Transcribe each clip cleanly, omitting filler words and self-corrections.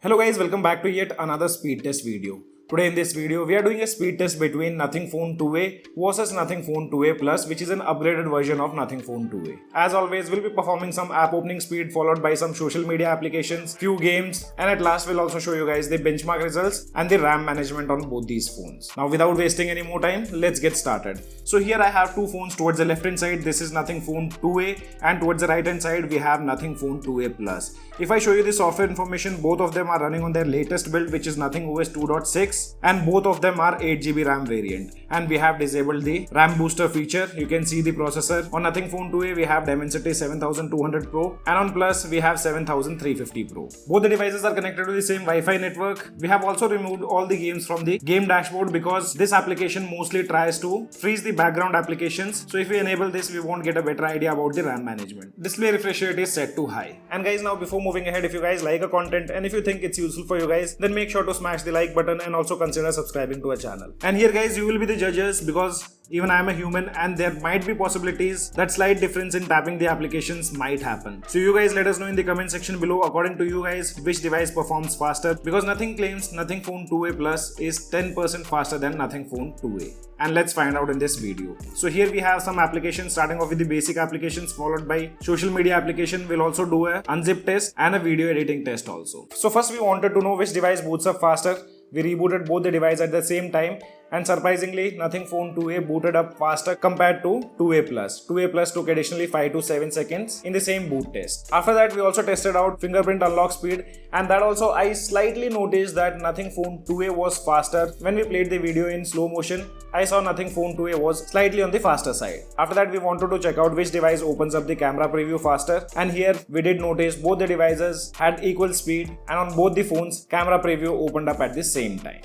Hello guys, welcome back to yet another speed test video. Today in this video, we are doing a speed test between Nothing Phone 2a versus Nothing Phone 2a Plus, which is an upgraded version of Nothing Phone 2a. As always, we'll be performing some app opening speed followed by some social media applications, few games, and at last we'll also show you guys the benchmark results and the RAM management on both these phones. Now without wasting any more time, let's get started. So here I have two phones. Towards the left hand side, this is Nothing Phone 2a, and towards the right hand side, we have Nothing Phone 2a Plus. If I show you the software information, both of them are running on their latest build, which is Nothing OS 2.6, and both of them are 8GB RAM variant. And we have disabled the RAM booster feature. You can see the processor. On Nothing Phone 2a, we have Dimensity 7200 Pro, and on Plus, we have 7350 Pro. Both the devices are connected to the same Wi-Fi network. We have also removed all the games from the game dashboard because this application mostly tries to freeze the background applications. So if we enable this, we won't get a better idea about the RAM management. Display refresh rate is set to high. And guys, now before moving ahead, if you guys like a content and if you think it's useful for you guys, then make sure to smash the like button and also consider subscribing to our channel. And here guys, you will be the judges because even I am a human and there might be possibilities that slight difference in tapping the applications might happen. So you guys let us know in the comment section below, according to you guys, which device performs faster, because Nothing claims Nothing Phone 2a Plus is 10% faster than Nothing Phone 2a. And let's find out in this video. So here we have some applications, starting off with the basic applications followed by social media application. We'll also do a unzip test and a video editing test also. So first we wanted to know which device boots up faster. We rebooted both the devices at the same time, and surprisingly, Nothing Phone 2a booted up faster compared to 2a Plus. 2a Plus took additionally 5 to 7 seconds in the same boot test. After that, we also tested out fingerprint unlock speed, and that also I slightly noticed that Nothing Phone 2a was faster. When we played the video in slow motion, I saw Nothing Phone 2a was slightly on the faster side. After that, we wanted to check out which device opens up the camera preview faster, and here we did notice both the devices had equal speed, and on both the phones, camera preview opened up at the same time.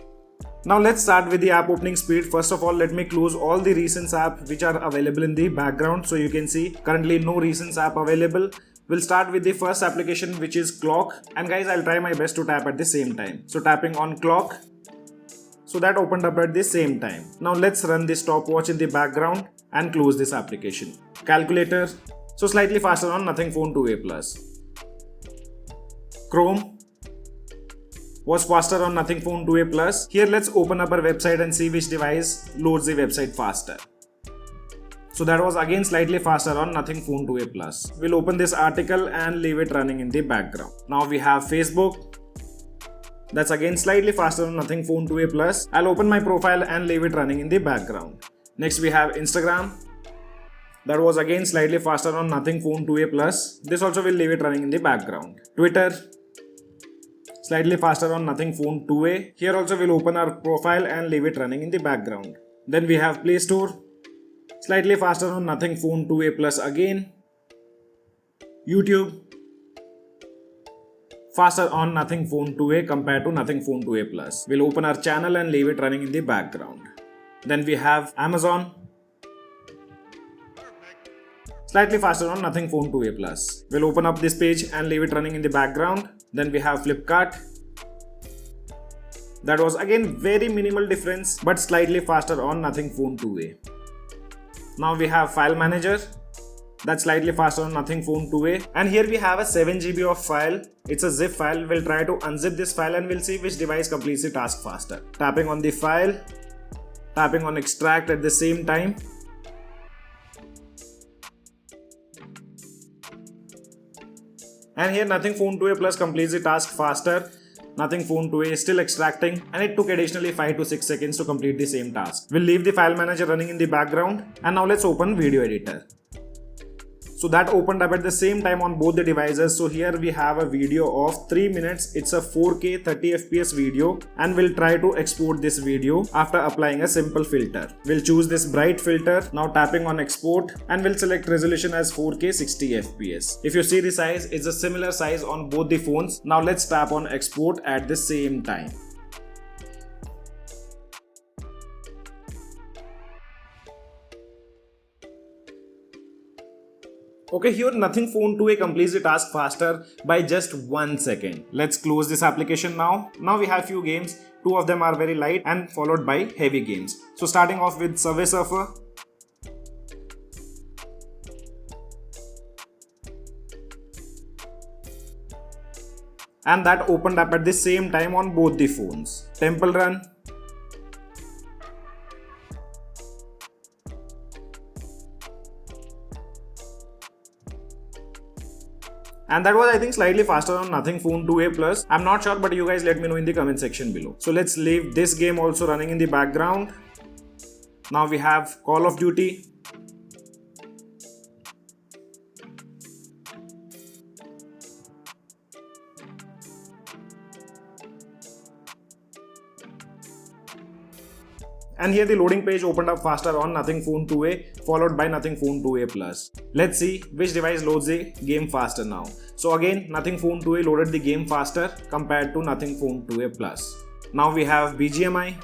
Now let's start with the app opening speed. First of all, let me close all the recent apps which are available in the background. So you can see currently no recent app available. We'll start with the first application, which is Clock. And guys, I'll try my best to tap at the same time. So tapping on Clock. So that opened up at the same time. Now let's run the stopwatch in the background and close this application. Calculator. So slightly faster on Nothing Phone 2a Plus. Chrome was faster on Nothing Phone 2a Plus. Here let's open up our website and see which device loads the website faster. So that was again slightly faster on Nothing Phone 2a Plus. We'll open this article and leave it running in the background. Now we have Facebook. That's again slightly faster on Nothing Phone 2a Plus. I'll open my profile and leave it running in the background. Next we have Instagram. That was again slightly faster on Nothing Phone 2a Plus. This also will leave it running in the background. Twitter. Slightly faster on Nothing Phone 2a. Here also we'll open our profile and leave it running in the background. Then we have Play Store. Slightly faster on Nothing Phone 2a Plus again. YouTube. Faster on Nothing Phone 2a compared to Nothing Phone 2a Plus. We'll open our channel and leave it running in the background. Then we have Amazon. Slightly faster on Nothing Phone 2a Plus. We'll open up this page and leave it running in the background. Then we have Flipkart. That was again very minimal difference but slightly faster on Nothing Phone 2a. Now we have File Manager. That's slightly faster on Nothing Phone 2a. And here we have a 7GB of file. It's a zip file. We'll try to unzip this file and we'll see which device completes the task faster. Tapping on the file. Tapping on extract at the same time. And here Nothing Phone 2a Plus completes the task faster. Nothing Phone 2a is still extracting and it took additionally 5 to 6 seconds to complete the same task. We'll leave the file manager running in the background and now let's open video editor. So that opened up at the same time on both the devices. So here we have a video of 3 minutes. It's a 4K 30fps video and we'll try to export this video after applying a simple filter. We'll choose this bright filter. Now tapping on export and we'll select resolution as 4K 60fps. If you see the size, it's a similar size on both the phones. Now let's tap on export at the same time. Okay, here Nothing Phone 2a completes the task faster by just 1 second. Let's close this application now. Now we have few games. 2 of them are very light and followed by heavy games. So starting off with Subway Surfer. and that opened up at the same time on both the phones. Temple Run. And that was, I think, slightly faster on Nothing Phone 2a Plus. I'm not sure, but you guys let me know in the comment section below. So let's leave this game also running in the background. Now we have Call of Duty. And here the loading page opened up faster on Nothing Phone 2a followed by Nothing Phone 2a Plus. Let's see which device loads the game faster now. So again, Nothing Phone 2a loaded the game faster compared to Nothing Phone 2a Plus. Now we have BGMI.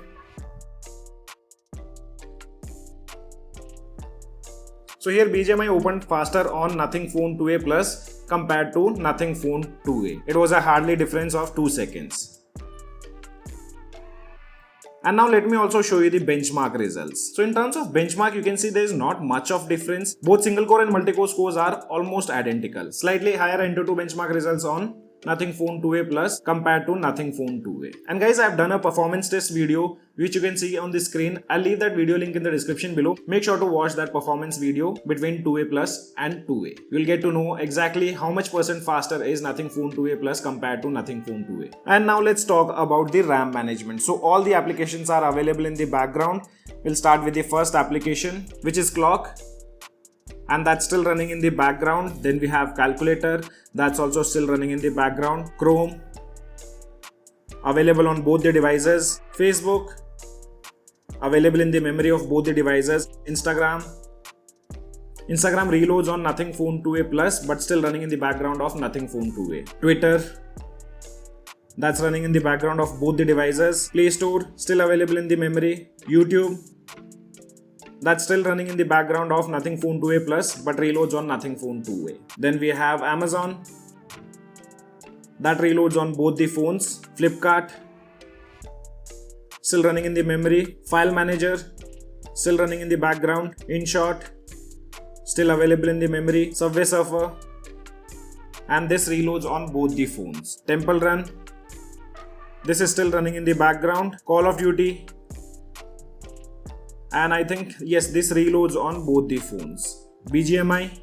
So here BGMI opened faster on Nothing Phone 2a Plus compared to Nothing Phone 2a. It was a hardly difference of 2 seconds. And now let me also show you the benchmark results. So in terms of benchmark, you can see there is not much of difference. Both single core and multi-core scores are almost identical. Slightly higher Antutu benchmark results on Nothing Phone 2a Plus compared to Nothing Phone 2a. And guys, I have done a performance test video which you can see on the screen. I'll leave that video link in the description below. Make sure to watch that performance video between 2a Plus and 2a. You'll get to know exactly how much percent faster is Nothing Phone 2a Plus compared to Nothing Phone 2a. And now let's talk about the RAM management. So all the applications are available in the background. We'll start with the first application, which is Clock. And that's still running in the background. Then we have Calculator, that's also still running in the background. Chrome, available on both the devices. Facebook, available in the memory of both the devices. Instagram reloads on Nothing Phone 2a Plus but still running in the background of Nothing Phone 2a. Twitter, that's running in the background of both the devices. Play Store, still available in the memory. YouTube, that's still running in the background of Nothing Phone 2a Plus but reloads on Nothing Phone 2a. Then we have Amazon, that reloads on both the phones. Flipkart, still running in the memory. File Manager, still running in the background. InShot, still available in the memory. Subway Surfer, and this reloads on both the phones. Temple Run, this is still running in the background. Call of Duty, and I think, yes, this reloads on both the phones. BGMI,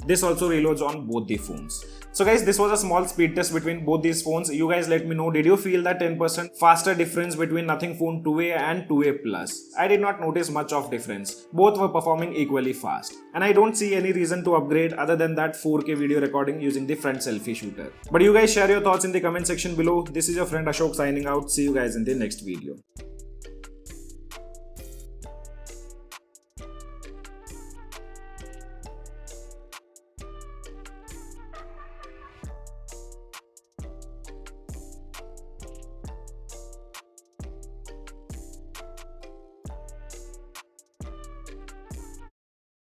this also reloads on both the phones. So guys, this was a small speed test between both these phones. You guys let me know, did you feel that 10% faster difference between Nothing Phone 2a and 2a Plus? I did not notice much of difference. Both were performing equally fast. And I don't see any reason to upgrade other than that 4K video recording using the front selfie shooter. But you guys share your thoughts in the comment section below. This is your friend Ashok signing out. See you guys in the next video.